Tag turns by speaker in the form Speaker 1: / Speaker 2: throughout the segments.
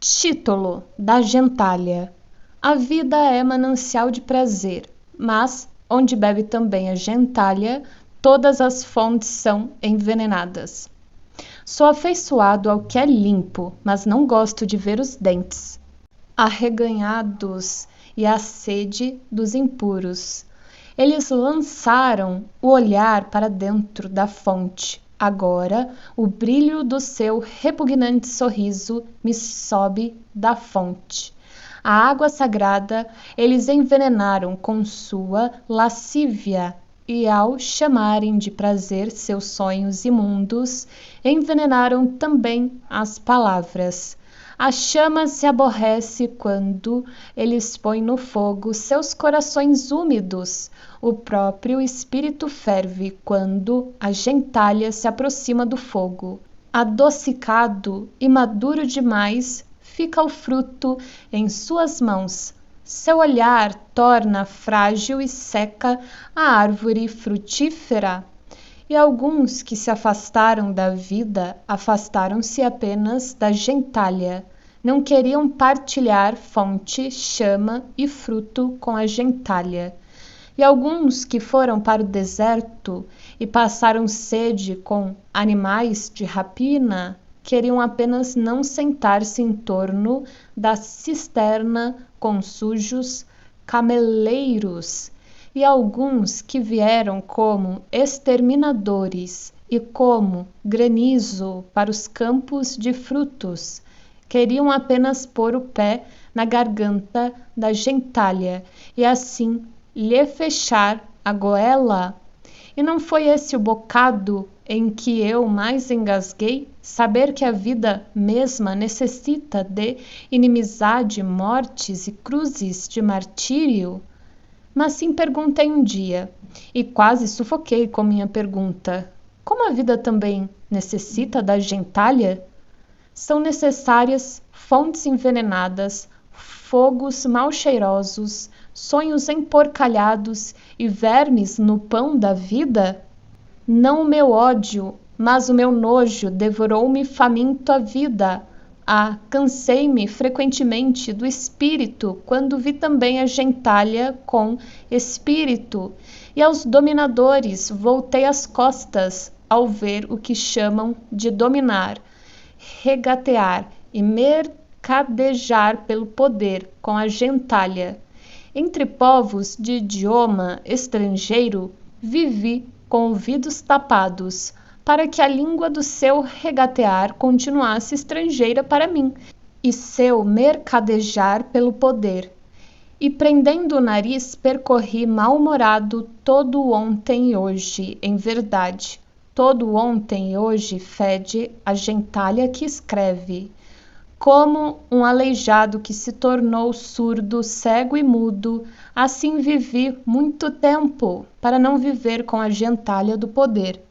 Speaker 1: Título da gentalha: A vida é manancial de prazer, mas, onde bebe também a gentalha, todas as fontes são envenenadas. Sou afeiçoado ao que é limpo, mas não gosto de ver os dentes arreganhados e a sede dos impuros. Eles lançaram o olhar para dentro da fonte. Agora, o brilho do seu repugnante sorriso me sobe da fonte. A água sagrada eles envenenaram com sua lascívia, e ao chamarem de prazer seus sonhos imundos, envenenaram também as palavras. A chama se aborrece quando eles põem no fogo seus corações úmidos. O próprio espírito ferve quando a gentalha se aproxima do fogo. Adocicado e maduro demais, fica o fruto em suas mãos. Seu olhar torna frágil e seca a árvore frutífera. E alguns que se afastaram da vida, afastaram-se apenas da gentalha. Não queriam partilhar fonte, chama e fruto com a gentalha. E alguns que foram para o deserto e passaram sede com animais de rapina, queriam apenas não sentar-se em torno da cisterna com sujos cameleiros. E alguns que vieram como exterminadores e como granizo para os campos de frutos, queriam apenas pôr o pé na garganta da gentalha e assim lhe fechar a goela. E não foi esse o bocado em que eu mais engasguei? Saber que a vida mesma necessita de inimizade, mortes e cruzes de martírio? Mas sim perguntei um dia, e quase sufoquei com minha pergunta: como a vida também necessita da gentalha? São necessárias fontes envenenadas, fogos mal cheirosos, sonhos emporcalhados e vermes no pão da vida? Não o meu ódio, mas o meu nojo devorou-me faminto a vida. Cansei-me frequentemente do espírito quando vi também a gentalha com espírito, e aos dominadores voltei as costas ao ver o que chamam de dominar, regatear e mercadejar pelo poder com a gentalha. Entre povos de idioma estrangeiro, vivi com ouvidos tapados, para que a língua do seu regatear continuasse estrangeira para mim, e seu mercadejar pelo poder. E prendendo o nariz, percorri mal-humorado todo o ontem e hoje, em verdade. Todo o ontem e hoje fede a gentalha que escreve. Como um aleijado que se tornou surdo, cego e mudo, assim vivi muito tempo, para não viver com a gentalha do poder,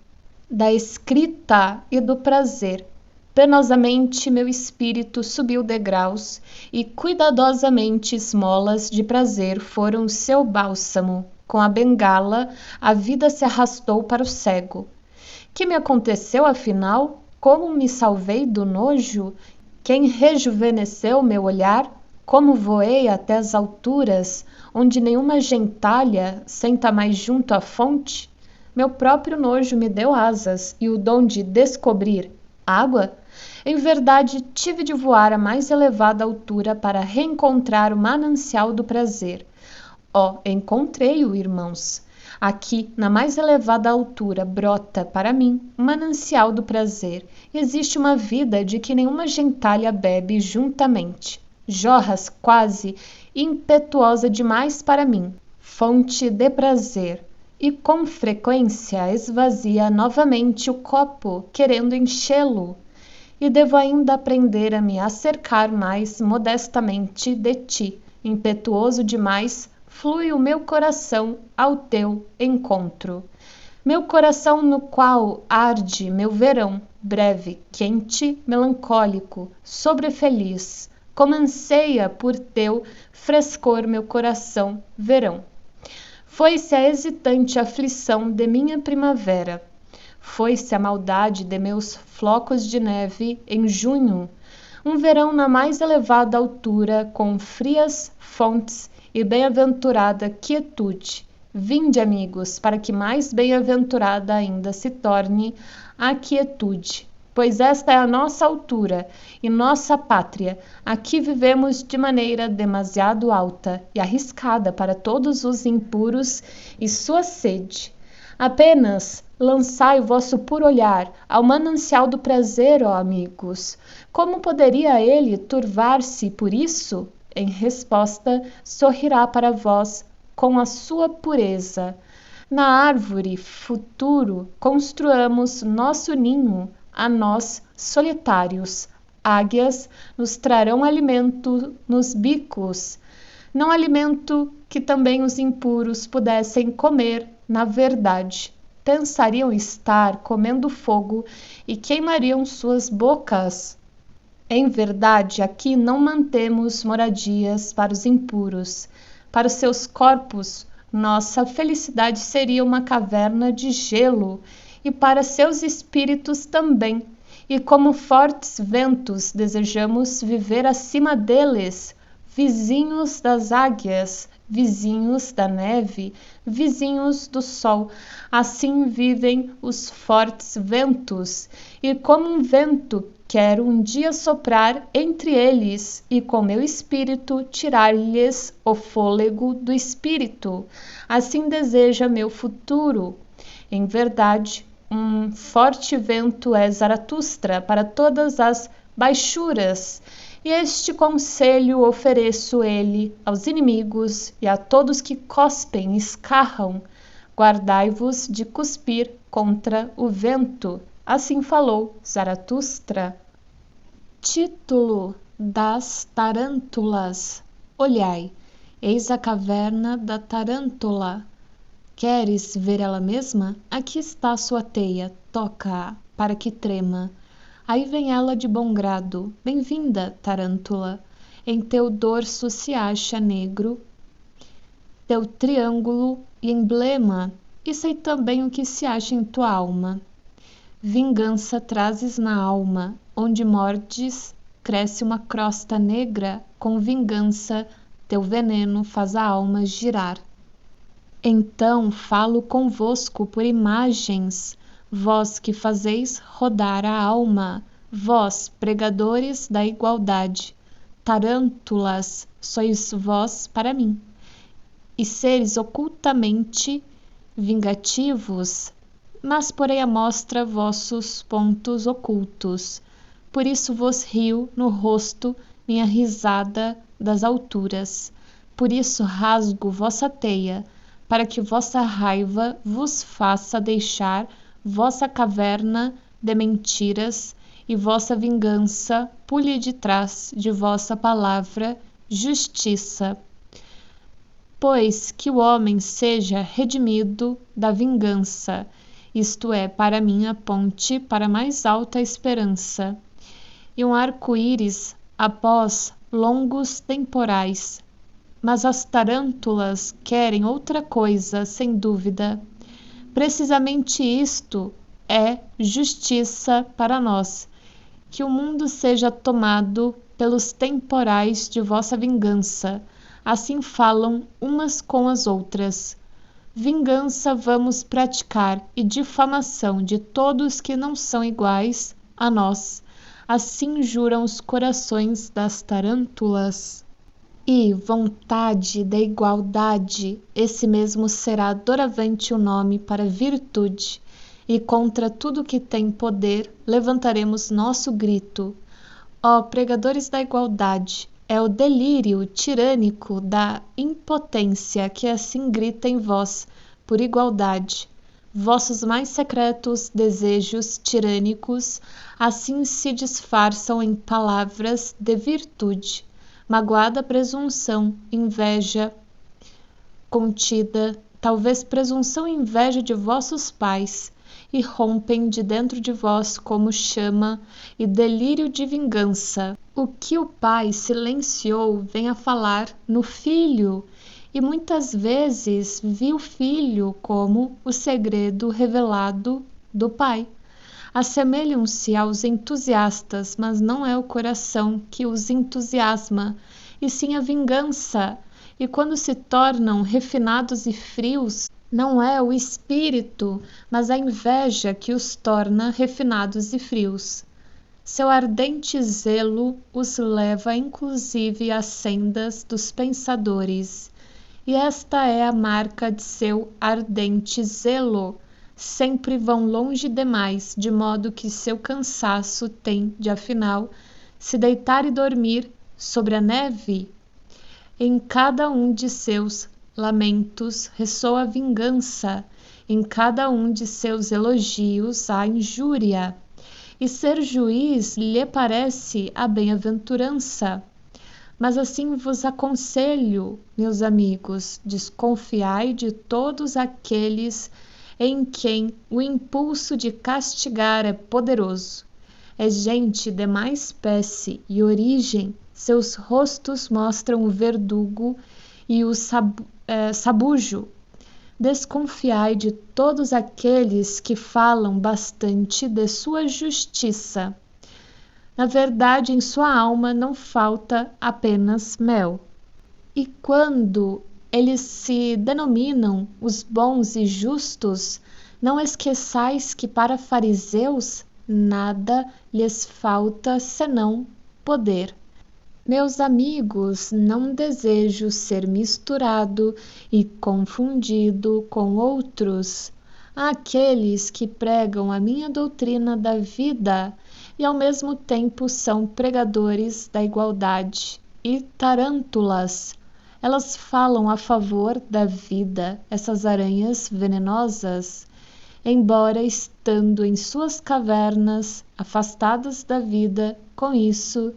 Speaker 1: da escrita e do prazer. Penosamente meu espírito subiu degraus e cuidadosamente esmolas de prazer foram seu bálsamo. Com a bengala, a vida se arrastou para o cego. Que me aconteceu afinal? Como me salvei do nojo? Quem rejuvenesceu meu olhar? Como voei até as alturas, onde nenhuma gentalha senta mais junto à fonte? Meu próprio nojo me deu asas e o dom de descobrir água? Em verdade, tive de voar à mais elevada altura para reencontrar o manancial do prazer. Encontrei-o, irmãos. Aqui, na mais elevada altura, brota para mim um manancial do prazer. Existe uma vida de que nenhuma gentalha bebe juntamente. Jorras quase impetuosa demais para mim, fonte de prazer. E com frequência esvazia novamente o copo, querendo enchê-lo. E devo ainda aprender a me acercar mais modestamente de ti. Impetuoso demais, flui o meu coração ao teu encontro. Meu coração no qual arde meu verão, breve, quente, melancólico, sobrefeliz, como anseia por teu frescor meu coração, verão. Foi-se a hesitante aflição de minha primavera, foi-se a maldade de meus flocos de neve em junho, um verão na mais elevada altura, com frias fontes e bem-aventurada quietude. Vinde, amigos, para que mais bem-aventurada ainda se torne a quietude. Pois esta é a nossa altura e nossa pátria. Aqui vivemos de maneira demasiado alta e arriscada para todos os impuros e sua sede. Apenas lançai o vosso puro olhar ao manancial do prazer, ó amigos. Como poderia ele turvar-se por isso? Em resposta, sorrirá para vós com a sua pureza. Na árvore futuro construamos nosso ninho, a nós solitários. Águias nos trarão alimento nos bicos, não alimento que também os impuros pudessem comer, na verdade. Pensariam estar comendo fogo e queimariam suas bocas. Em verdade, aqui não mantemos moradias para os impuros. Para os seus corpos, nossa felicidade seria uma caverna de gelo, e para seus espíritos também. E como fortes ventos, desejamos viver acima deles, vizinhos das águias, vizinhos da neve, vizinhos do sol. Assim vivem os fortes ventos, e como um vento quero um dia soprar entre eles e com meu espírito tirar-lhes o fôlego do espírito. Assim deseja meu futuro. Em verdade, um forte vento é Zaratustra para todas as baixuras, e este conselho ofereço ele aos inimigos e a todos que cospem e escarram. Guardai-vos de cuspir contra o vento. Assim falou Zaratustra. Título das Tarântulas. Olhai, eis a caverna da tarântula. Queres ver ela mesma? Aqui está a sua teia, toca-a, para que trema. Aí vem ela de bom grado. Bem-vinda, tarântula. Em teu dorso se acha negro, teu triângulo e emblema, e sei também o que se acha em tua alma. Vingança trazes na alma, onde mordes, cresce uma crosta negra, com vingança teu veneno faz a alma girar. Então falo convosco por imagens, vós que fazeis rodar a alma, vós, pregadores da igualdade, tarântulas sois vós para mim, e seres ocultamente vingativos, mas porei à mostra vossos pontos ocultos. Por isso vos rio no rosto minha risada das alturas. Por isso rasgo vossa teia, para que vossa raiva vos faça deixar vossa caverna de mentiras e vossa vingança pule de trás de vossa palavra justiça. Pois que o homem seja redimido da vingança, isto é, para mim a ponte para a mais alta esperança, e um arco-íris após longos temporais. Mas as tarântulas querem outra coisa, sem dúvida. Precisamente isto é justiça para nós, que o mundo seja tomado pelos temporais de vossa vingança. Assim falam umas com as outras. Vingança vamos praticar e difamação de todos que não são iguais a nós. Assim juram os corações das tarântulas. E vontade da igualdade, esse mesmo será doravante o nome para virtude, e contra tudo que tem poder levantaremos nosso grito. Ó pregadores da igualdade, é o delírio tirânico da impotência que assim grita em vós por igualdade. Vossos mais secretos desejos tirânicos assim se disfarçam em palavras de virtude. Magoada presunção, inveja contida, talvez presunção e inveja de vossos pais, e rompem de dentro de vós como chama e delírio de vingança. O que o pai silenciou vem a falar no filho, e muitas vezes viu o filho como o segredo revelado do pai. Assemelham-se aos entusiastas, mas não é o coração que os entusiasma, e sim a vingança. E quando se tornam refinados e frios, não é o espírito, mas a inveja que os torna refinados e frios. Seu ardente zelo os leva inclusive às sendas dos pensadores, e esta é a marca de seu ardente zelo. Sempre vão longe demais, de modo que seu cansaço tem de afinal se deitar e dormir sobre a neve. Em cada um de seus lamentos ressoa a vingança, em cada um de seus elogios a injúria. E ser juiz lhe parece a bem-aventurança. Mas assim vos aconselho, meus amigos, desconfiai de todos aqueles em quem o impulso de castigar é poderoso. É gente de má espécie e origem, seus rostos mostram o verdugo e o sabujo. Desconfiai de todos aqueles que falam bastante de sua justiça. Na verdade, em sua alma não falta apenas mel. E quando eles se denominam os bons e justos, não esqueçais que para fariseus nada lhes falta senão poder. Meus amigos, não desejo ser misturado e confundido com outros, aqueles que pregam a minha doutrina da vida e ao mesmo tempo são pregadores da igualdade e tarântulas. Elas falam a favor da vida, essas aranhas venenosas, embora estando em suas cavernas, afastadas da vida, com isso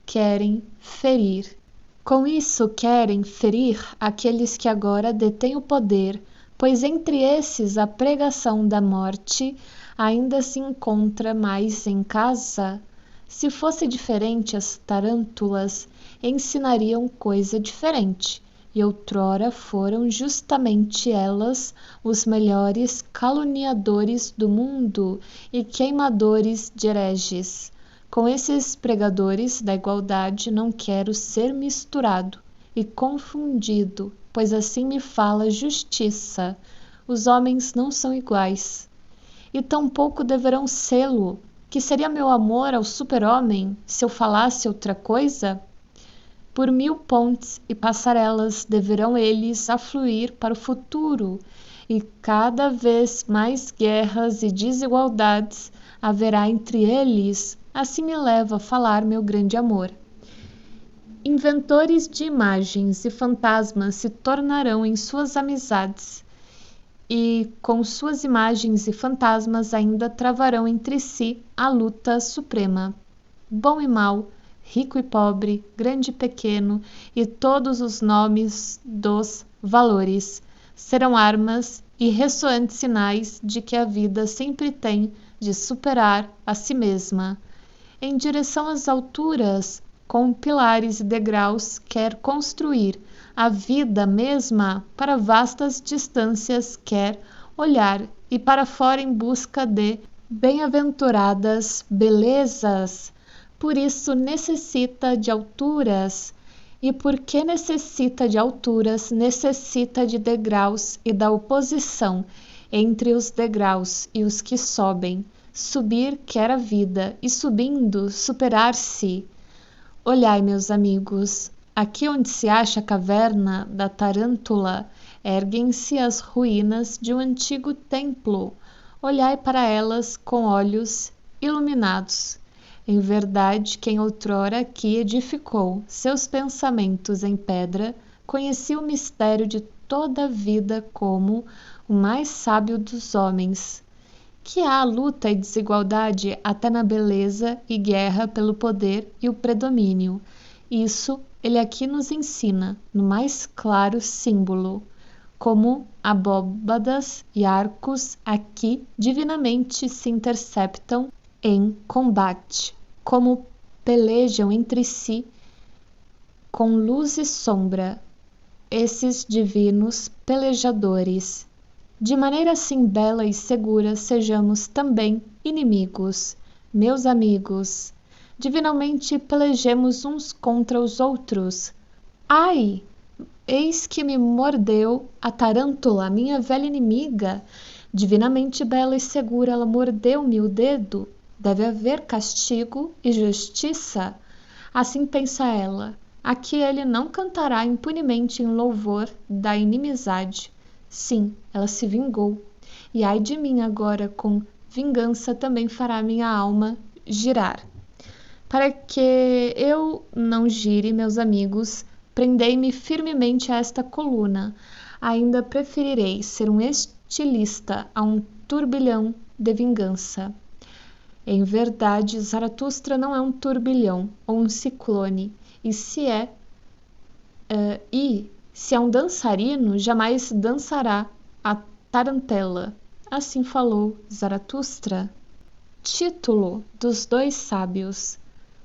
Speaker 1: querem ferir. Com isso querem ferir aqueles que agora detêm o poder, pois entre esses a pregação da morte ainda se encontra mais em casa. Se fosse diferente, as tarântulas ensinariam coisa diferente, e outrora foram justamente elas os melhores caluniadores do mundo e queimadores de hereges. Com esses pregadores da igualdade não quero ser misturado e confundido, pois assim me fala justiça. Os homens não são iguais, e tampouco deverão sê-lo. Que seria meu amor ao super-homem se eu falasse outra coisa? Por 1000 pontes e passarelas deverão eles afluir para o futuro, e cada vez mais guerras e desigualdades haverá entre eles. Assim me leva a falar meu grande amor. Inventores de imagens e fantasmas se tornarão em suas amizades, e com suas imagens e fantasmas ainda travarão entre si a luta suprema. Bom e mal, rico e pobre, grande e pequeno, e todos os nomes dos valores serão armas e ressoantes sinais de que a vida sempre tem de superar a si mesma. Em direção às alturas, com pilares e degraus, quer construir a vida mesma para vastas distâncias, quer olhar e para fora em busca de bem-aventuradas belezas. Por isso necessita de alturas, e porque necessita de alturas, necessita de degraus e da oposição entre os degraus e os que sobem. Subir quer a vida, e subindo, superar-se. Olhai, meus amigos, aqui onde se acha a caverna da tarântula, erguem-se as ruínas de um antigo templo. Olhai para elas com olhos iluminados. Em verdade, quem outrora aqui edificou seus pensamentos em pedra, conhecia o mistério de toda a vida como o mais sábio dos homens. Que há luta e desigualdade até na beleza e guerra pelo poder e o predomínio. Isso ele aqui nos ensina no mais claro símbolo, como abóbadas e arcos aqui divinamente se interceptam em combate, como pelejam entre si com luz e sombra, esses divinos pelejadores. De maneira assim bela e segura, sejamos também inimigos, meus amigos. Divinamente pelejemos uns contra os outros. Ai! Eis que me mordeu a tarântula, minha velha inimiga. Divinamente bela e segura, ela mordeu-me o dedo. Deve haver castigo e justiça. Assim pensa ela. Aqui ele não cantará impunemente em louvor da inimizade. Sim, ela se vingou. E ai de mim agora, com vingança também fará minha alma girar. Para que eu não gire, meus amigos, prendei-me firmemente a esta coluna. Ainda preferirei ser um estilista a um turbilhão de vingança. Em verdade, Zaratustra não é um turbilhão ou um ciclone, e se é um dançarino, jamais dançará a tarantela. Assim falou Zaratustra. Título dos dois sábios.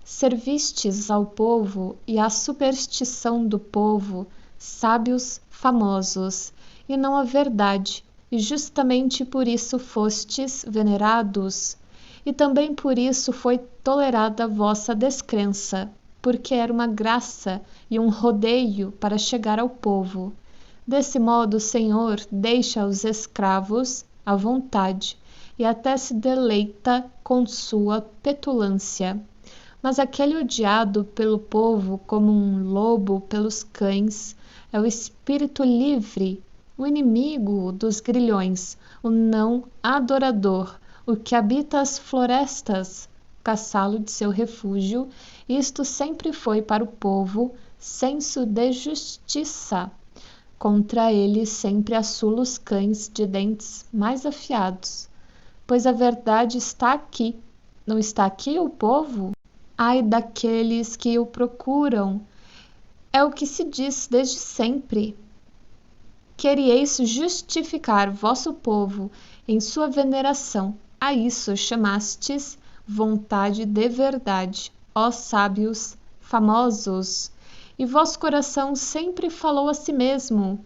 Speaker 1: Servistes ao povo e à superstição do povo, sábios famosos, e não a verdade, e justamente por isso fostes venerados. E também por isso foi tolerada a vossa descrença, porque era uma graça e um rodeio para chegar ao povo. Desse modo o Senhor deixa os escravos à vontade e até se deleita com sua petulância. Mas aquele odiado pelo povo como um lobo pelos cães é o espírito livre, o inimigo dos grilhões, o não adorador, o que habita as florestas, caçá-lo de seu refúgio. Isto sempre foi para o povo senso de justiça. Contra ele sempre assula os cães de dentes mais afiados. Pois a verdade está aqui. Não está aqui o povo? Ai daqueles que o procuram. É o que se diz desde sempre. Querieis justificar vosso povo em sua veneração. A isso chamastes vontade de verdade, ó sábios famosos. E vosso coração sempre falou a si mesmo.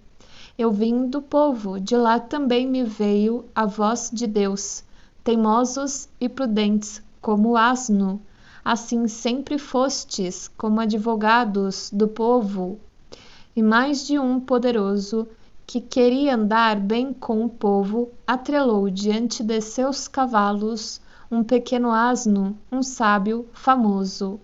Speaker 1: Eu vim do povo, de lá também me veio a voz de Deus. Teimosos e prudentes como o asno, assim sempre fostes como advogados do povo. E mais de um poderoso que queria andar bem com o povo, atrelou diante de seus cavalos um pequeno asno, um sábio famoso.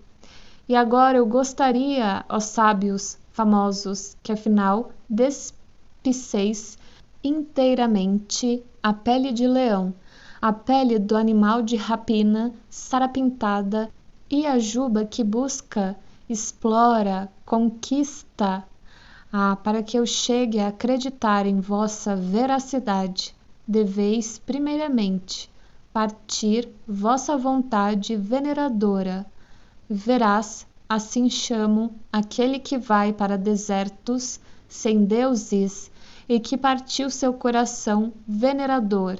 Speaker 1: E agora eu gostaria, ó sábios famosos, que afinal despiceis inteiramente a pele de leão, a pele do animal de rapina sarapintada e a juba que busca, explora, conquista. Para que eu chegue a acreditar em vossa veracidade, deveis primeiramente partir vossa vontade veneradora. Verás, assim chamo aquele que vai para desertos sem deuses e que partiu seu coração venerador.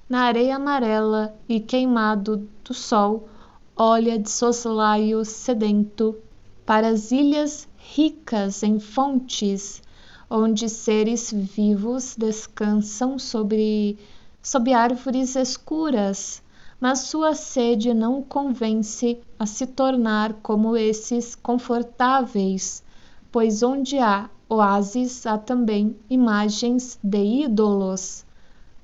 Speaker 1: Na areia amarela e queimado do sol, olha de soslaio sedento para as ilhas ricas em fontes, onde seres vivos descansam sob árvores escuras, mas sua sede não o convence a se tornar como esses confortáveis, pois onde há oásis há também imagens de ídolos.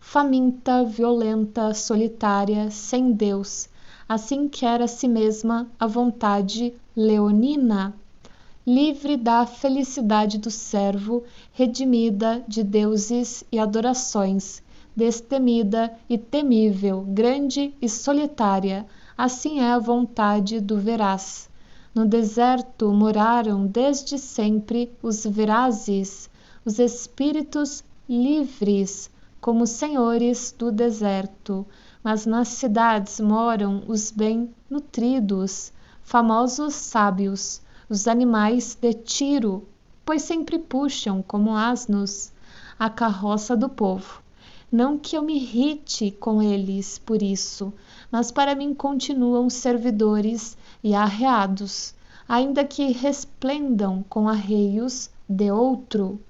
Speaker 1: Faminta, violenta, solitária, sem Deus, assim quer a si mesma a vontade leonina, livre da felicidade do servo, redimida de deuses e adorações, destemida e temível, grande e solitária, assim é a vontade do veraz. No deserto moraram desde sempre os verazes, os espíritos livres, como senhores do deserto, mas nas cidades moram os bem nutridos, famosos sábios, os animais de tiro, pois sempre puxam, como asnos, a carroça do povo. Não que eu me irrite com eles por isso, mas para mim continuam servidores e arreados, ainda que resplendam com arreios de outro.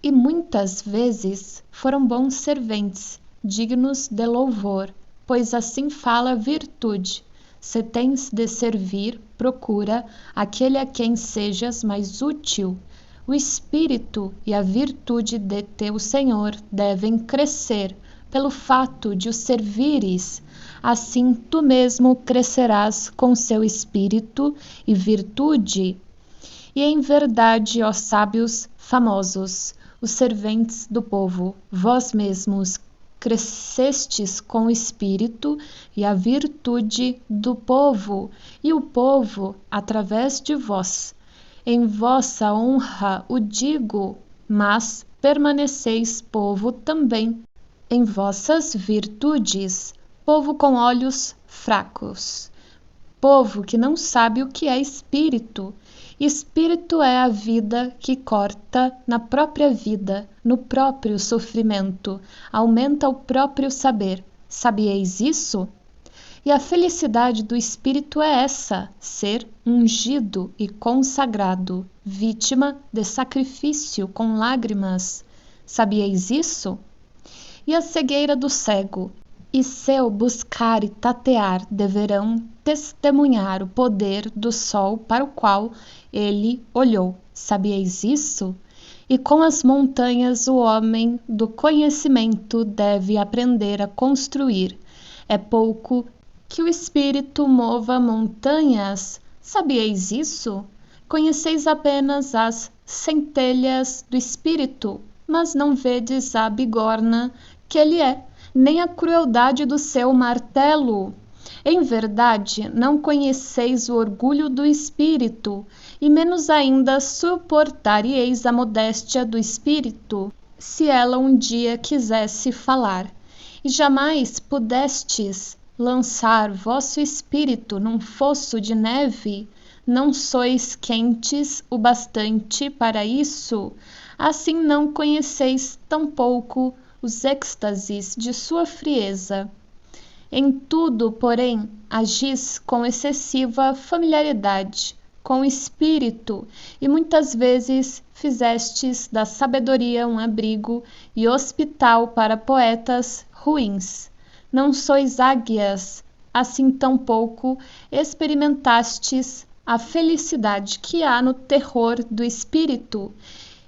Speaker 1: e muitas vezes foram bons serventes, dignos de louvor, pois assim fala a virtude. Se tens de servir, procura aquele a quem sejas mais útil. O espírito e a virtude de teu Senhor devem crescer pelo fato de o servires. Assim tu mesmo crescerás com seu espírito e virtude. E em verdade, ó sábios famosos, os serventes do povo, vós mesmos crescestes com o espírito e a virtude do povo, e o povo através de vós. Em vossa honra o digo, mas permaneceis povo também. Em vossas virtudes, povo com olhos fracos, povo que não sabe o que é espírito. Espírito é a vida que corta na própria vida, no próprio sofrimento, aumenta o próprio saber. Sabieis isso? E a felicidade do espírito é essa, ser ungido e consagrado, vítima de sacrifício com lágrimas. Sabieis isso? E a cegueira do cego, e seu buscar e tatear deverão testemunhar o poder do sol para o qual ele olhou. Sabieis isso? E com as montanhas o homem do conhecimento deve aprender a construir. É pouco que o espírito mova montanhas. Sabieis isso? Conheceis apenas as centelhas do espírito, mas não vedes a bigorna que ele é, nem a crueldade do seu martelo. Em verdade, não conheceis o orgulho do espírito, e menos ainda suportaríeis a modéstia do espírito, se ela um dia quisesse falar. E jamais pudestes lançar vosso espírito num fosso de neve? Não sois quentes o bastante para isso? Assim não conheceis tampouco os êxtases de sua frieza. Em tudo, porém, agis com excessiva familiaridade com o espírito, e muitas vezes fizestes da sabedoria um abrigo e hospital para poetas ruins. Não sois águias, assim tampouco experimentastes a felicidade que há no terror do espírito.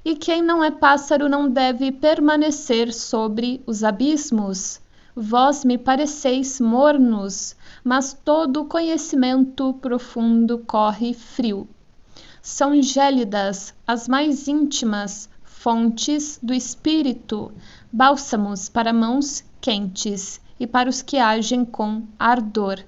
Speaker 1: E quem não é pássaro não deve permanecer sobre os abismos. Vós me pareceis mornos, mas todo conhecimento profundo corre frio. São gélidas as mais íntimas fontes do espírito, bálsamos para mãos quentes e para os que agem com ardor.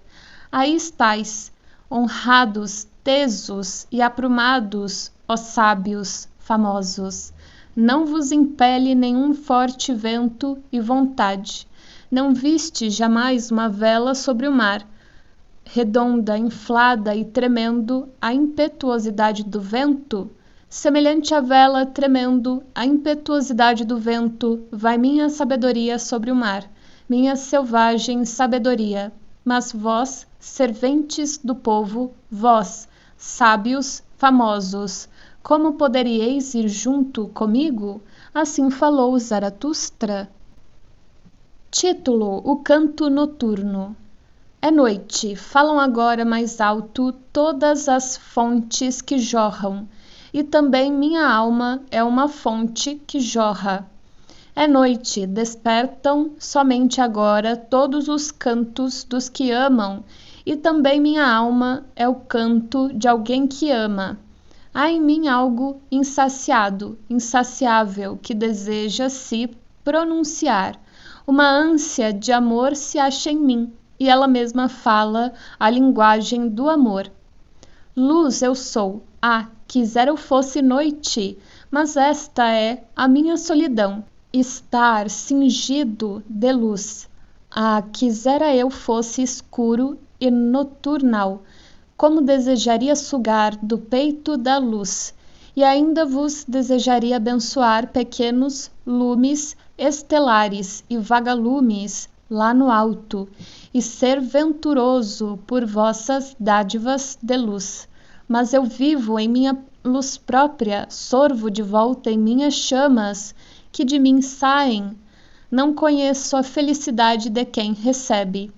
Speaker 1: Aí estáis, honrados, tesos e aprumados, ó sábios famosos. Não vos impele nenhum forte vento e vontade. Não viste jamais uma vela sobre o mar, redonda, inflada e tremendo a impetuosidade do vento? Semelhante à vela tremendo a impetuosidade do vento, vai minha sabedoria sobre o mar, minha selvagem sabedoria. Mas vós, serventes do povo, vós, sábios famosos, como poderíeis ir junto comigo? Assim falou Zaratustra. Título: O Canto Noturno. É noite, falam agora mais alto todas as fontes que jorram, e também minha alma é uma fonte que jorra. É noite, despertam somente agora todos os cantos dos que amam, e também minha alma é o canto de alguém que ama. Há em mim algo insaciado, insaciável, que deseja se pronunciar. Uma ânsia de amor se acha em mim, e ela mesma fala a linguagem do amor. Luz eu sou, quisera eu fosse noite, mas esta é a minha solidão, estar cingido de luz. Quisera eu fosse escuro e noturnal, como desejaria sugar do peito da luz, e ainda vos desejaria abençoar pequenos lumes estelares e vagalumes lá no alto, e ser venturoso por vossas dádivas de luz. Mas eu vivo em minha luz própria, sorvo de volta em minhas chamas, que de mim saem. Não conheço a felicidade de quem recebe.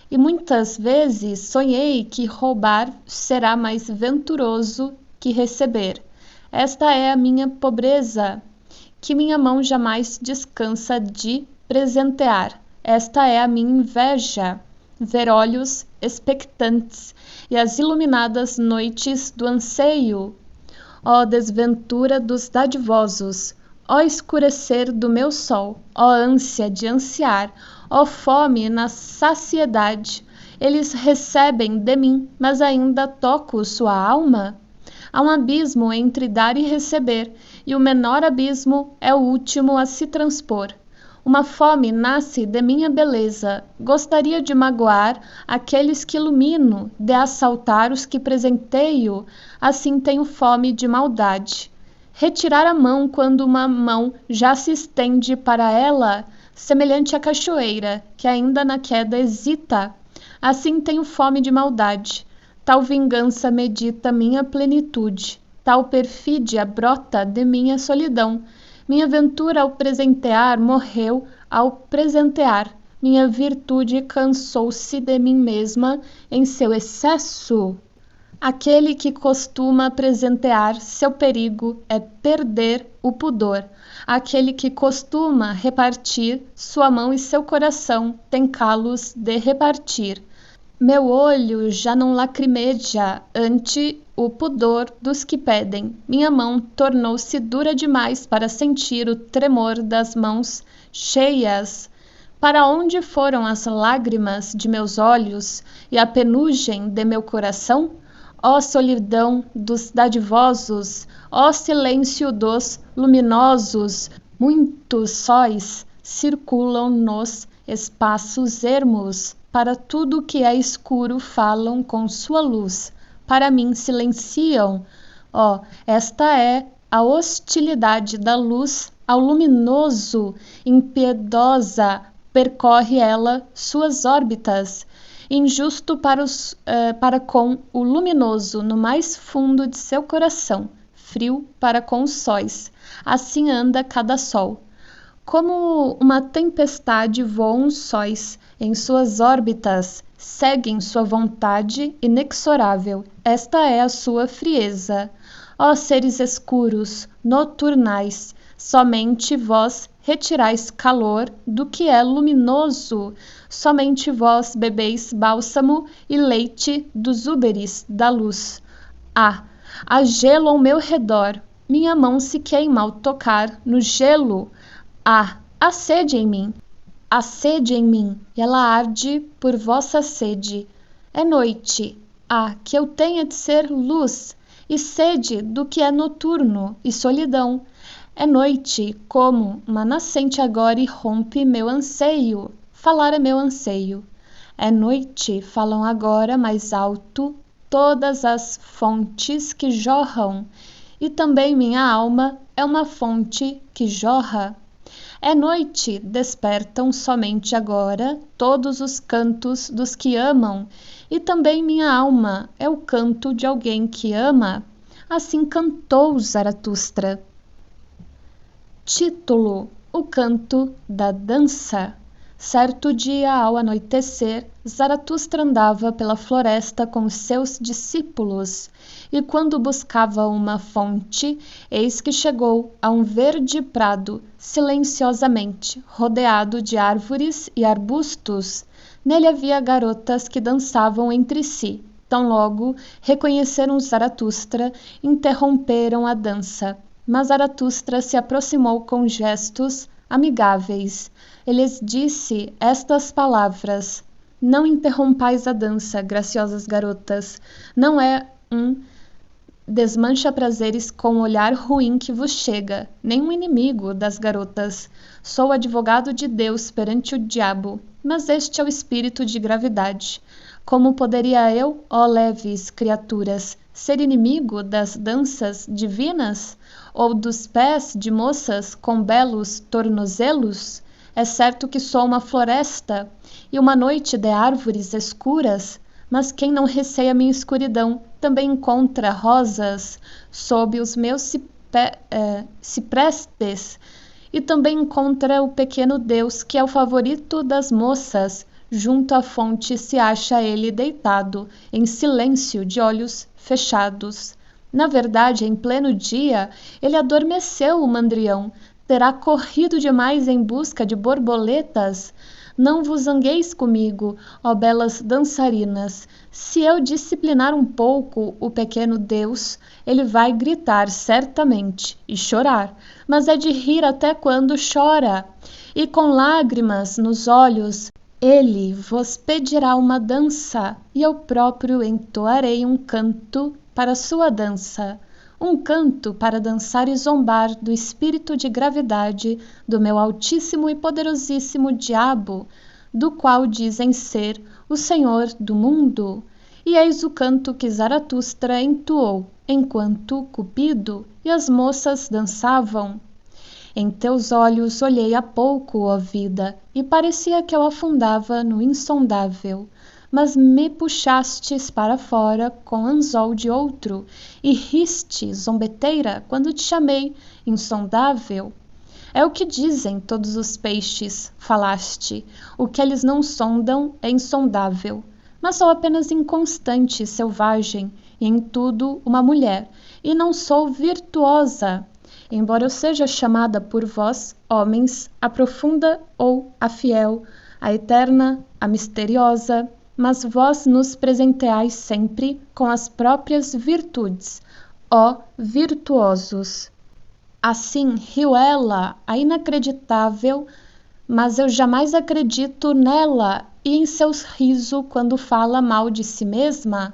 Speaker 1: E muitas vezes sonhei que roubar será mais venturoso que receber. Esta é a minha pobreza, que minha mão jamais descansa de presentear. Esta é a minha inveja, ver olhos expectantes e as iluminadas noites do anseio. Ó desventura dos dadivosos, ó escurecer do meu sol, ó ânsia de ansiar, ó fome na saciedade. Eles recebem de mim, mas ainda toco sua alma? Há um abismo entre dar e receber, e o menor abismo é o último a se transpor. Uma fome nasce de minha beleza. Gostaria de magoar aqueles que ilumino, de assaltar os que presenteio. Assim tenho fome de maldade. Retirar a mão quando uma mão já se estende para ela, semelhante à cachoeira, que ainda na queda hesita. Assim tenho fome de maldade. Tal vingança medita minha plenitude. Tal perfídia brota de minha solidão. Minha ventura ao presentear morreu ao presentear. Minha virtude cansou-se de mim mesma em seu excesso. Aquele que costuma presentear, seu perigo é perder o pudor. Aquele que costuma repartir, sua mão e seu coração têm calos de repartir. Meu olho já não lacrimeja ante o pudor dos que pedem. Minha mão tornou-se dura demais para sentir o tremor das mãos cheias. Para onde foram as lágrimas de meus olhos e a penugem de meu coração? Ó solidão dos dadivosos, ó silêncio dos luminosos, muitos sóis circulam nos espaços ermos. Para tudo que é escuro falam com sua luz. Para mim silenciam. Ó, esta é a hostilidade da luz ao luminoso. Impiedosa percorre ela suas órbitas. Injusto para com o luminoso no mais fundo de seu coração. Frio para com os sóis. Assim anda cada sol. Como uma tempestade voam os sóis em suas órbitas, seguem sua vontade inexorável. Esta é a sua frieza. Ó seres escuros, noturnais, somente vós retirais calor do que é luminoso. Somente vós bebeis bálsamo e leite dos úberes da luz. Há gelo ao meu redor. Minha mão se queima ao tocar no gelo. Há sede em mim. Há sede em mim, e ela arde por vossa sede. É noite. Que eu tenha de ser luz, e sede do que é noturno, e solidão. É noite, como uma nascente agora irrompe meu anseio. Falar é meu anseio. É noite, falam agora mais alto todas as fontes que jorram, e também minha alma é uma fonte que jorra. É noite, despertam somente agora todos os cantos dos que amam, e também minha alma é o canto de alguém que ama. Assim cantou Zaratustra. Título: O Canto da Dança. Certo dia, ao anoitecer, Zaratustra andava pela floresta com seus discípulos, e quando buscava uma fonte, eis que chegou a um verde prado, silenciosamente, rodeado de árvores e arbustos. Nele havia garotas que dançavam entre si. Tão logo reconheceram Zaratustra, interromperam a dança. Mas Zaratustra se aproximou com gestos amigáveis. Ele lhes disse estas palavras: Não interrompais a dança, graciosas garotas. Não é um desmancha-prazeres com o olhar ruim que vos chega, nem um inimigo das garotas. Sou advogado de Deus perante o diabo, mas este é o espírito de gravidade. Como poderia eu, ó leves criaturas, ser inimigo das danças divinas? Ou dos pés de moças com belos tornozelos? É certo que sou uma floresta e uma noite de árvores escuras, mas quem não receia minha escuridão também encontra rosas sob os meus ciprestes, e também encontra o pequeno Deus, que é o favorito das moças. Junto à fonte se acha ele deitado, em silêncio, de olhos fechados. Na verdade, em pleno dia, ele adormeceu, o mandrião. Terá corrido demais em busca de borboletas? Não vos zangueis comigo, ó belas dançarinas. Se eu disciplinar um pouco o pequeno Deus, ele vai gritar certamente e chorar, mas é de rir até quando chora. E com lágrimas nos olhos, ele vos pedirá uma dança, e eu próprio entoarei um canto para sua dança. Um canto para dançar e zombar do espírito de gravidade do meu altíssimo e poderosíssimo diabo, do qual dizem ser o senhor do mundo. E eis o canto que Zaratustra entoou, enquanto Cupido e as moças dançavam. Em teus olhos olhei há pouco, ó vida, e parecia que eu afundava no insondável. Mas me puxastes para fora com anzol de outro, e riste, zombeteira, quando te chamei insondável. É o que dizem todos os peixes, falaste. O que eles não sondam é insondável. Mas sou apenas inconstante, selvagem, e em tudo uma mulher, e não sou virtuosa. Embora eu seja chamada por vós, homens, a profunda ou a fiel, a eterna, a misteriosa, mas vós nos presenteais sempre com as próprias virtudes, ó virtuosos. Assim riu ela, a inacreditável, mas eu jamais acredito nela e em seus risos quando fala mal de si mesma.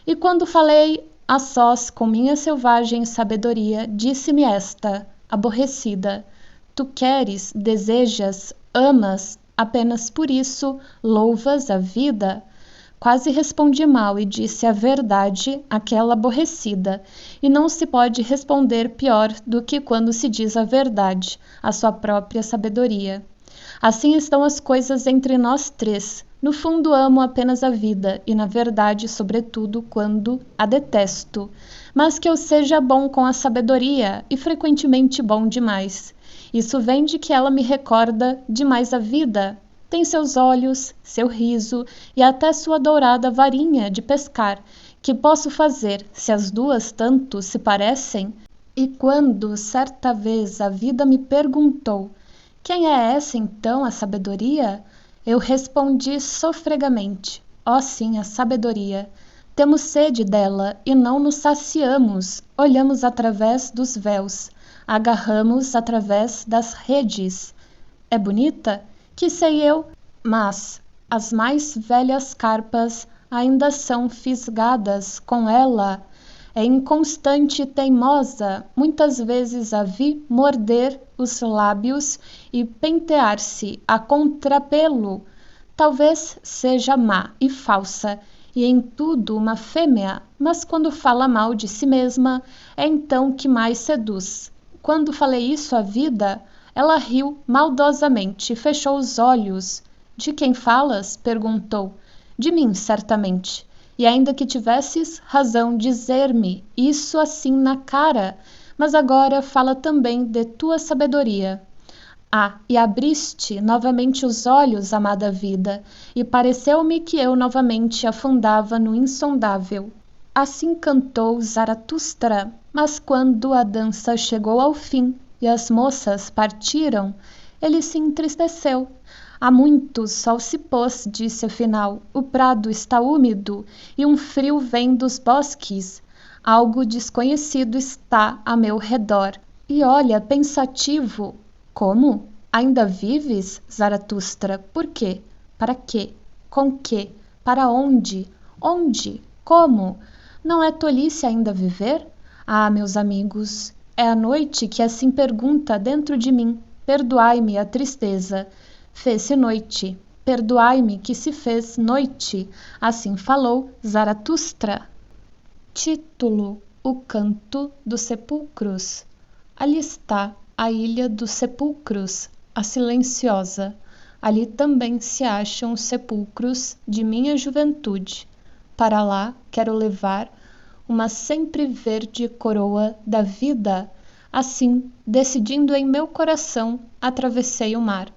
Speaker 1: E quando falei a sós com minha selvagem sabedoria, disse-me esta, aborrecida: tu queres, desejas, amas, apenas por isso louvas a vida? Quase respondi mal e disse a verdade àquela aborrecida, e não se pode responder pior do que quando se diz a verdade, a sua própria sabedoria. Assim estão as coisas entre nós três. No fundo amo apenas a vida, e na verdade, sobretudo, quando a detesto. Mas que eu seja bom com a sabedoria, e frequentemente bom demais. Isso vem de que ela me recorda demais a vida. Tem seus olhos, seu riso e até sua dourada varinha de pescar. Que posso fazer, se as duas tanto se parecem? E quando, certa vez, a vida me perguntou: quem é essa, então, a sabedoria? Eu respondi sofregamente: ó sim, a sabedoria. Temos sede dela e não nos saciamos. Olhamos através dos véus. Agarramos através das redes. É bonita? Que sei eu, mas as mais velhas carpas ainda são fisgadas com ela. É inconstante e teimosa, muitas vezes a vi morder os lábios e pentear-se a contrapelo. Talvez seja má e falsa, e em tudo uma fêmea, mas quando fala mal de si mesma, é então que mais seduz. Quando falei isso à vida, ela riu maldosamente e fechou os olhos. De quem falas? Perguntou. De mim, certamente. E ainda que tivesses razão dizer-me isso assim na cara, mas agora fala também de tua sabedoria. Ah, e abriste novamente os olhos, amada vida, e pareceu-me que eu novamente afundava no insondável. Assim cantou Zaratustra, mas quando a dança chegou ao fim e as moças partiram, ele se entristeceu. Há muito sol se pôs, disse afinal. O prado está úmido e um frio vem dos bosques. Algo desconhecido está a meu redor. E olha, pensativo. Como? Ainda vives, Zaratustra? Por quê? Para quê? Com quê? Para onde? Onde? Como? Não é tolice ainda viver? Ah, meus amigos, é a noite que assim pergunta dentro de mim. Perdoai-me a tristeza. Fez-se noite. Perdoai-me que se fez noite. Assim falou Zaratustra. Título: O Canto dos Sepulcros. Ali está a Ilha dos Sepulcros, a silenciosa. Ali também se acham os sepulcros de minha juventude. Para lá quero levar uma sempre verde coroa da vida. Assim, decidindo em meu coração, atravessei o mar.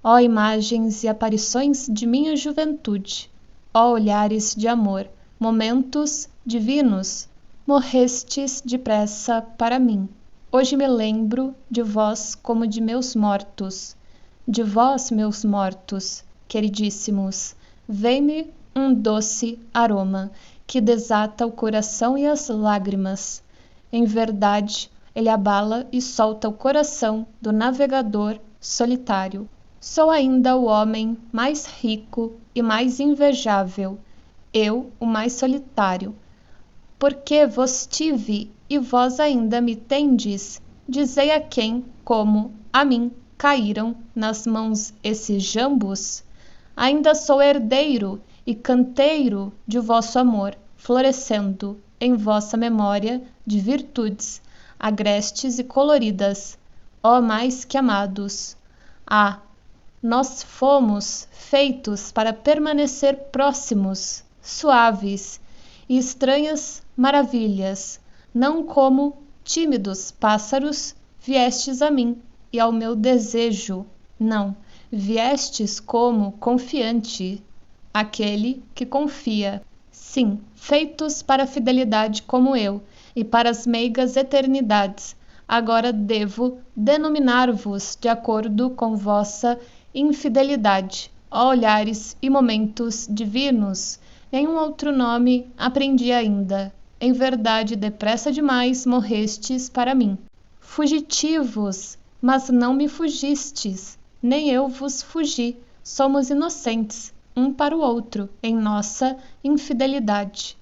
Speaker 1: Ó imagens e aparições de minha juventude, ó olhares de amor, momentos divinos, morrestes depressa para mim. Hoje me lembro de vós como de meus mortos. De vós, meus mortos, queridíssimos, vem-me um doce aroma que desata o coração e as lágrimas. Em verdade, ele abala e solta o coração do navegador solitário. Sou ainda o homem mais rico e mais invejável, eu o mais solitário. Porque vos tive e vós ainda me tendes, dizei a quem, como a mim, caíram nas mãos esses jambos? Ainda sou herdeiro e canteiro de vosso amor, florescendo em vossa memória de virtudes, agrestes e coloridas, ó mais que amados. Ah, nós fomos feitos para permanecer próximos, suaves e estranhas maravilhas, não como tímidos pássaros viestes a mim e ao meu desejo, não, viestes como confiante, aquele que confia. Sim, feitos para a fidelidade como eu, e para as meigas eternidades. Agora devo denominar-vos de acordo com vossa infidelidade, ó olhares e momentos divinos. Nenhum outro nome aprendi ainda. Em verdade, depressa demais morrestes para mim. Fugitivos, mas não me fugistes, nem eu vos fugi. Somos inocentes, um para o outro, em nossa infidelidade.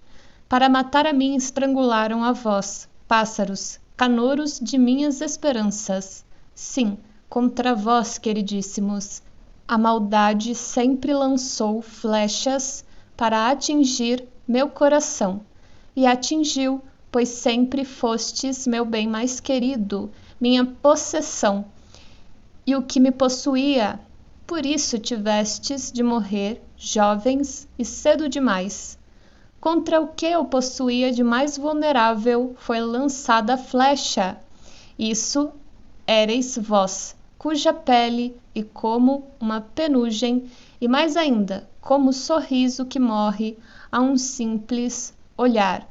Speaker 1: Para matar a mim estrangularam a vós, pássaros, canouros de minhas esperanças. Sim, contra vós, queridíssimos, a maldade sempre lançou flechas para atingir meu coração. E atingiu, pois sempre fostes meu bem mais querido, minha possessão, e o que me possuía. Por isso tivestes de morrer, jovens e cedo demais. Contra o que eu possuía de mais vulnerável foi lançada a flecha. Isso éreis vós, cuja pele e como uma penugem, e mais ainda, como o sorriso que morre a um simples olhar.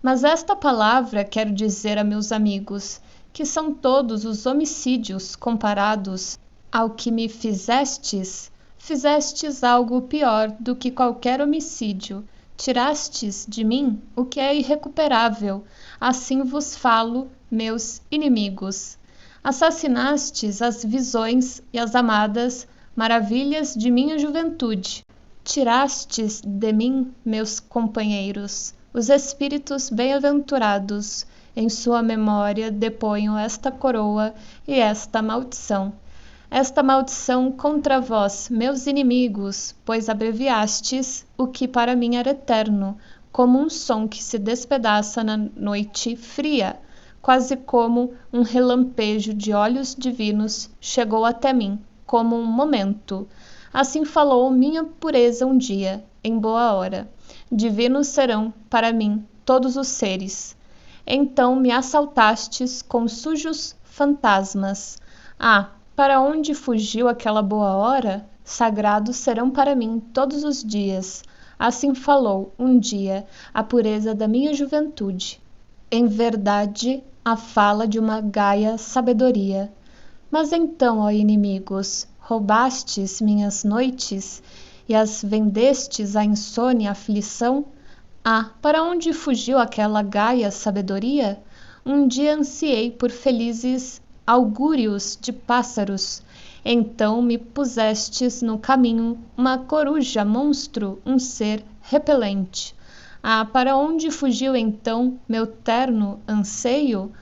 Speaker 1: Mas esta palavra quero dizer a meus amigos, que são todos os homicídios comparados ao que me fizestes. Fizestes algo pior do que qualquer homicídio. Tirastes de mim o que é irrecuperável. Assim vos falo, meus inimigos. Assassinastes as visões e as amadas maravilhas de minha juventude. Tirastes de mim, meus companheiros, os espíritos bem-aventurados. Em sua memória deponho esta coroa e esta maldição. Esta maldição contra vós, meus inimigos, pois abreviastes o que para mim era eterno, como um som que se despedaça na noite fria, quase como um relampejo de olhos divinos chegou até mim, como um momento. Assim falou minha pureza um dia, em boa hora. Divinos serão para mim todos os seres. Então me assaltastes com sujos fantasmas. Ah, para onde fugiu aquela boa hora? Sagrados serão para mim todos os dias. Assim falou, um dia, a pureza da minha juventude. Em verdade, a fala de uma gaia sabedoria. Mas então, ó inimigos, roubastes minhas noites e as vendestes à insônia e à aflição? Ah, para onde fugiu aquela gaia sabedoria? Um dia ansiei por felizes augúrios de pássaros. Então me pusestes no caminho uma coruja monstro, um ser repelente. Ah, para onde fugiu então meu terno anseio?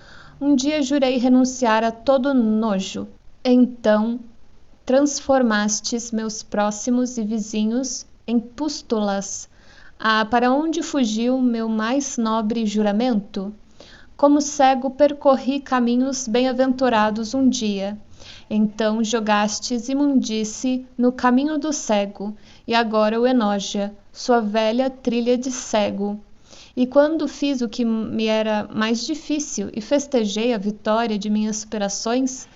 Speaker 1: Um dia jurei renunciar a todo nojo. Então transformastes meus próximos e vizinhos em pústulas. Ah, para onde fugiu meu mais nobre juramento? Como cego percorri caminhos bem-aventurados um dia. Então jogastes imundice no caminho do cego, e agora o enoja, sua velha trilha de cego. E quando fiz o que me era mais difícil e festejei a vitória de minhas superações,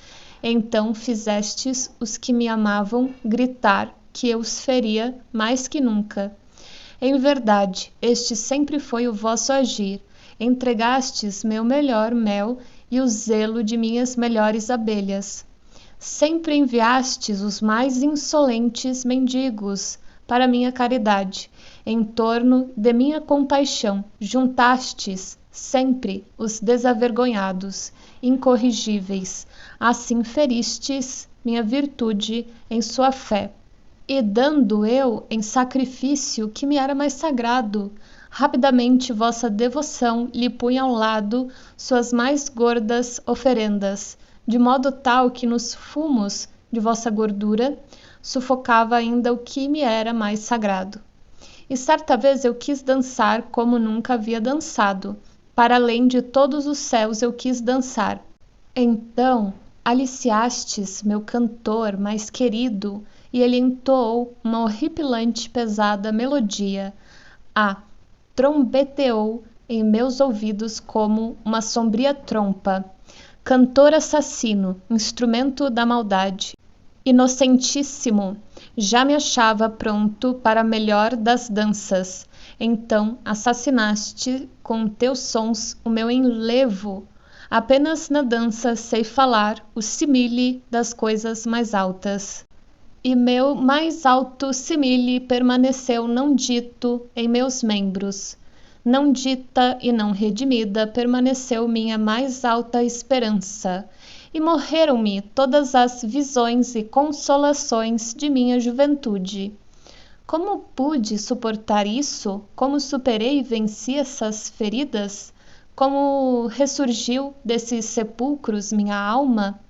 Speaker 1: então fizestes os que me amavam gritar que eu os feria mais que nunca. Em verdade, este sempre foi o vosso agir. Entregastes meu melhor mel e o zelo de minhas melhores abelhas. Sempre enviastes os mais insolentes mendigos para minha caridade. Em torno de minha compaixão, juntastes sempre os desavergonhados, incorrigíveis. Assim feristes minha virtude em sua fé. E dando eu em sacrifício que me era mais sagrado, rapidamente vossa devoção lhe punha ao lado suas mais gordas oferendas, de modo tal que nos fumos de vossa gordura sufocava ainda o que me era mais sagrado. E certa vez eu quis dançar como nunca havia dançado, para além de todos os céus eu quis dançar. Então aliciastes meu cantor mais querido, e ele entoou uma horripilante pesada melodia. Trombeteou em meus ouvidos como uma sombria trompa. Cantor assassino, instrumento da maldade. Inocentíssimo, já me achava pronto para a melhor das danças. Então assassinaste com teus sons o meu enlevo. Apenas na dança sei falar o simile das coisas mais altas. E meu mais alto simile permaneceu não dito em meus membros. Não dita e não redimida permaneceu minha mais alta esperança. E morreram-me todas as visões e consolações de minha juventude. Como pude suportar isso? Como superei e venci essas feridas? Como ressurgiu desses sepulcros minha alma?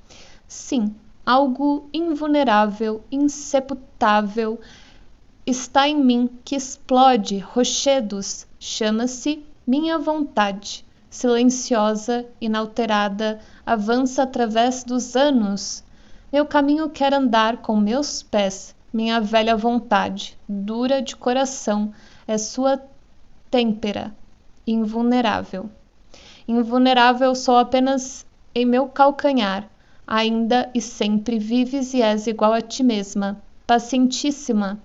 Speaker 1: Sim, algo invulnerável, insepultável está em mim que explode rochedos, chama-se minha vontade. Silenciosa, inalterada, avança através dos anos. Meu caminho quer andar com meus pés, minha velha vontade, dura de coração, é sua têmpera, invulnerável. Invulnerável sou apenas em meu calcanhar, ainda e sempre vives e és igual a ti mesma, pacientíssima,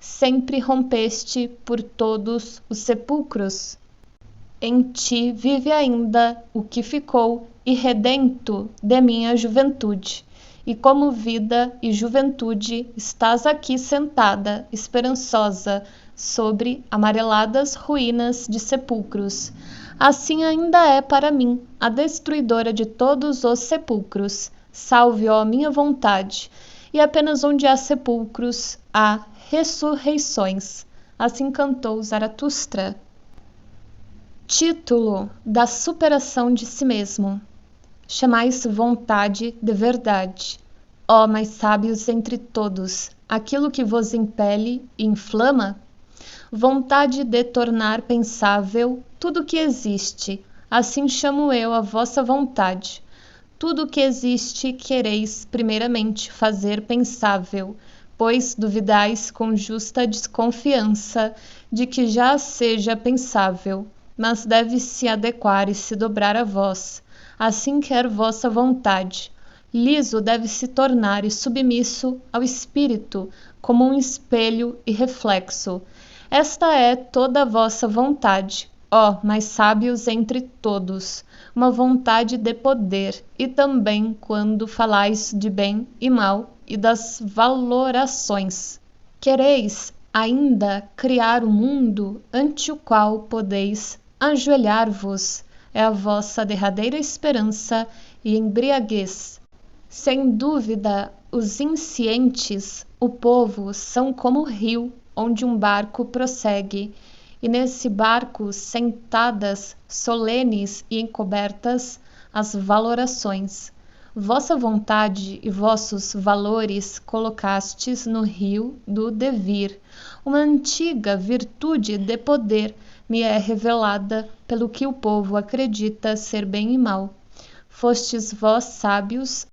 Speaker 1: sempre rompeste por todos os sepulcros. Em ti vive ainda o que ficou irredento de minha juventude, e como vida e juventude estás aqui sentada, esperançosa, sobre amareladas ruínas de sepulcros. Assim ainda é para mim, a destruidora de todos os sepulcros. Salve, ó minha vontade, e apenas onde há sepulcros, há ressurreições. Assim cantou Zaratustra. Título da superação de si mesmo. Chamais vontade de verdade. Ó mais sábios entre todos, aquilo que vos impele e inflama? Vontade de tornar pensável tudo que existe, assim chamo eu a vossa vontade. Tudo que existe quereis primeiramente fazer pensável, pois duvidais com justa desconfiança de que já seja pensável, mas deve se adequar e se dobrar a vós. Assim quer vossa vontade. Liso deve se tornar e submisso ao espírito, como um espelho e reflexo. Esta é toda a vossa vontade, ó mais sábios entre todos, uma vontade de poder, e também quando falais de bem e mal e das valorações. Quereis ainda criar o mundo ante o qual podeis ajoelhar-vos. É a vossa derradeira esperança e embriaguez. Sem dúvida, os inscientes, o povo, são como o rio onde um barco prossegue, e nesse barco, sentadas, solenes e encobertas, as valorações. Vossa vontade e vossos valores colocastes no rio do devir. Uma antiga virtude de poder me é revelada pelo que o povo acredita ser bem e mal. Fostes vós sábios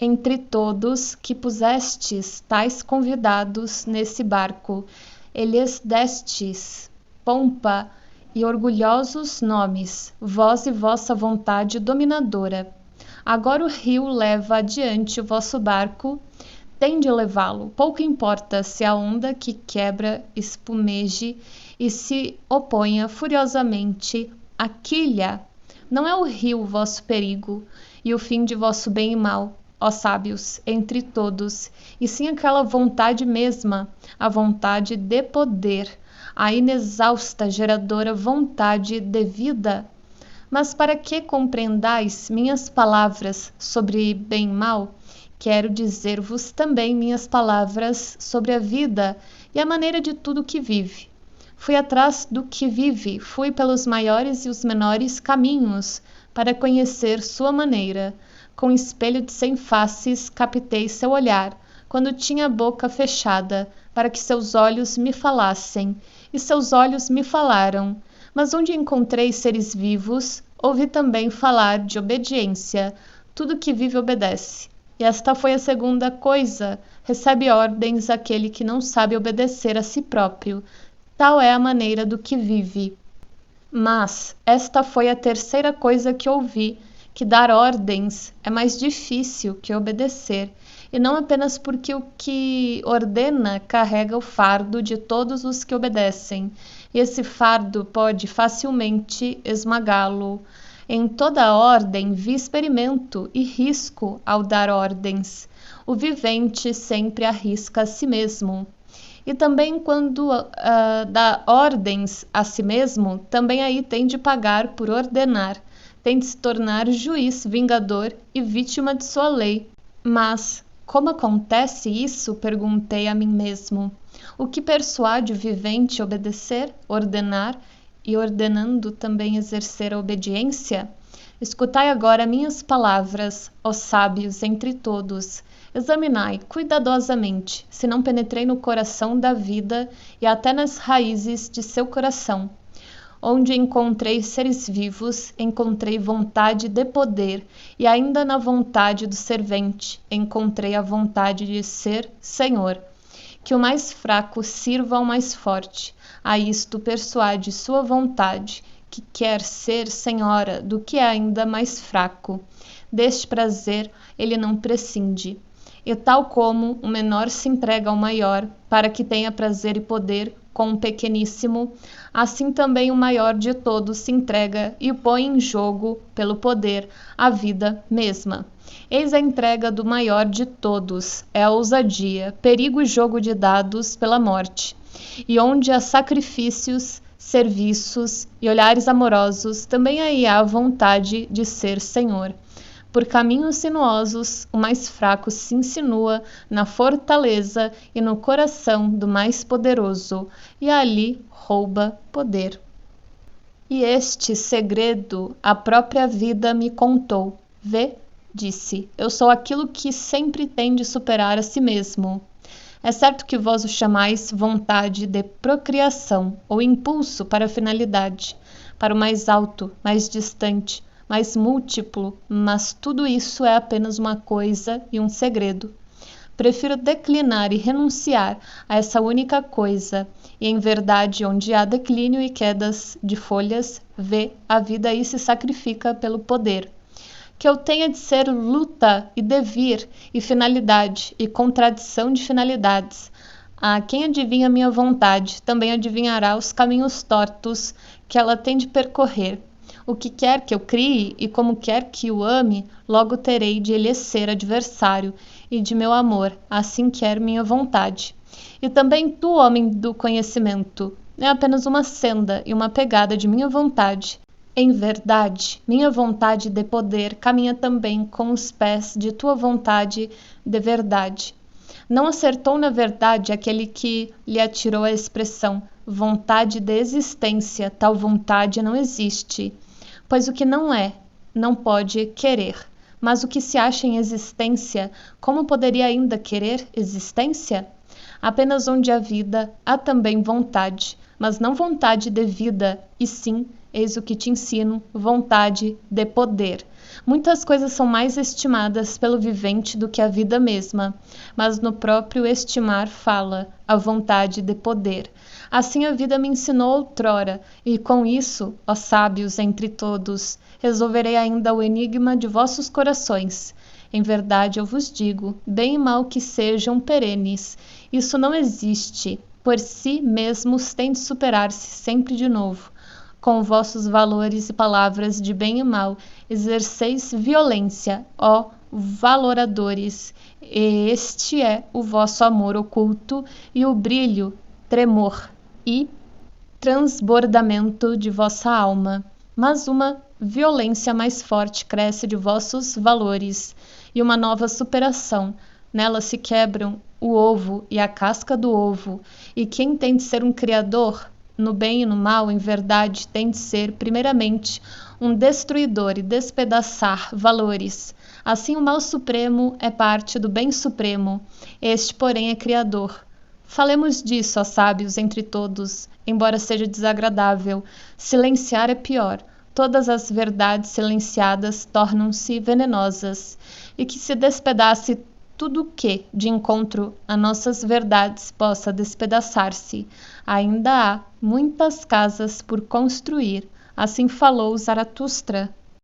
Speaker 1: entre todos que pusestes tais convidados nesse barco, e lhes destes pompa e orgulhosos nomes, vós e vossa vontade dominadora. Agora o rio leva adiante o vosso barco, tende levá-lo. Pouco importa se a onda que quebra espumeje e se oponha furiosamente à quilha. Não é o rio o vosso perigo e o fim de vosso bem e mal, ó sábios, entre todos, e sim aquela vontade mesma, a vontade de poder, a inexausta geradora vontade de vida. Mas para que compreendais minhas palavras sobre bem e mal, quero dizer-vos também minhas palavras sobre a vida e a maneira de tudo que vive. Fui atrás do que vive, fui pelos maiores e os menores caminhos para conhecer sua maneira. Com espelho de 100 faces captei seu olhar, quando tinha a boca fechada, para que seus olhos me falassem, e seus olhos me falaram. Mas onde encontrei seres vivos, ouvi também falar de obediência. Tudo que vive obedece. E esta foi a segunda coisa: recebe ordens aquele que não sabe obedecer a si próprio. Tal é a maneira do que vive. Mas esta foi a terceira coisa que ouvi, que dar ordens é mais difícil que obedecer, e não apenas porque o que ordena carrega o fardo de todos os que obedecem, e esse fardo pode facilmente esmagá-lo. Em toda ordem vi experimento e risco ao dar ordens. O vivente sempre arrisca a si mesmo. E também quando dá ordens a si mesmo, também aí tem de pagar por ordenar, tem de se tornar juiz, vingador e vítima de sua lei. Mas como acontece isso? Perguntei a mim mesmo. O que persuade o vivente a obedecer, ordenar e ordenando também exercer a obediência? Escutai agora minhas palavras, ó sábios entre todos. Examinai cuidadosamente se não penetrei no coração da vida e até nas raízes de seu coração. Onde encontrei seres vivos, encontrei vontade de poder, e ainda na vontade do servente encontrei a vontade de ser senhor. Que o mais fraco sirva ao mais forte, a isto persuade sua vontade, que quer ser senhora do que é ainda mais fraco. Deste prazer ele não prescinde. E tal como o menor se entrega ao maior, para que tenha prazer e poder com o pequeníssimo, assim também o maior de todos se entrega e põe em jogo, pelo poder, a vida mesma. Eis a entrega do maior de todos, é a ousadia, perigo e jogo de dados pela morte. E onde há sacrifícios, serviços e olhares amorosos, também aí há a vontade de ser senhor. Por caminhos sinuosos, o mais fraco se insinua na fortaleza e no coração do mais poderoso, e ali rouba poder. E este segredo a própria vida me contou. Vê, disse, eu sou aquilo que sempre tem de superar a si mesmo. É certo que vós o chamais vontade de procriação, ou impulso para a finalidade, para o mais alto, mais distante, mais múltiplo, mas tudo isso é apenas uma coisa e um segredo. Prefiro declinar e renunciar a essa única coisa, e em verdade, onde há declínio e quedas de folhas, vê, a vida aí se sacrifica pelo poder. Que eu tenha de ser luta e devir, e finalidade, e contradição de finalidades. Ah, quem adivinha minha vontade, também adivinhará os caminhos tortos que ela tem de percorrer. O que quer que eu crie e como quer que o ame, logo terei de lhe ser adversário, e de meu amor, assim quer minha vontade. E também tu, homem do conhecimento, é apenas uma senda e uma pegada de minha vontade. Em verdade, minha vontade de poder caminha também com os pés de tua vontade de verdade. Não acertou na verdade aquele que lhe atirou a expressão vontade de existência, tal vontade não existe. Pois o que não é, não pode querer. Mas o que se acha em existência, como poderia ainda querer existência? Apenas onde há vida, há também vontade, mas não vontade de vida, e sim eis o que te ensino, vontade de poder. Muitas coisas são mais estimadas pelo vivente do que a vida mesma, mas no próprio estimar fala a vontade de poder. Assim a vida me ensinou outrora, e com isso, ó sábios entre todos, resolverei ainda o enigma de vossos corações. Em verdade eu vos digo, bem e mal que sejam perenes, isso não existe. Por si mesmos tem de superar-se sempre de novo. Com vossos valores e palavras de bem e mal, exerceis violência, ó valoradores, e este é o vosso amor oculto e o brilho, tremor e transbordamento de vossa alma. Mas uma violência mais forte cresce de vossos valores, e uma nova superação. Nela se quebram o ovo e a casca do ovo, e quem tem de ser um criador, no bem e no mal, em verdade, tem de ser, primeiramente, um destruidor e despedaçar valores. Assim o mal supremo é parte do bem supremo, este, porém, é criador. Falemos disso, ó sábios, entre todos, embora seja desagradável. Silenciar é pior. Todas as verdades silenciadas tornam-se venenosas, e que se despedace tudo que, de encontro a nossas verdades, possa despedaçar-se. Ainda há muitas casas por construir. Assim falou Zaratustra.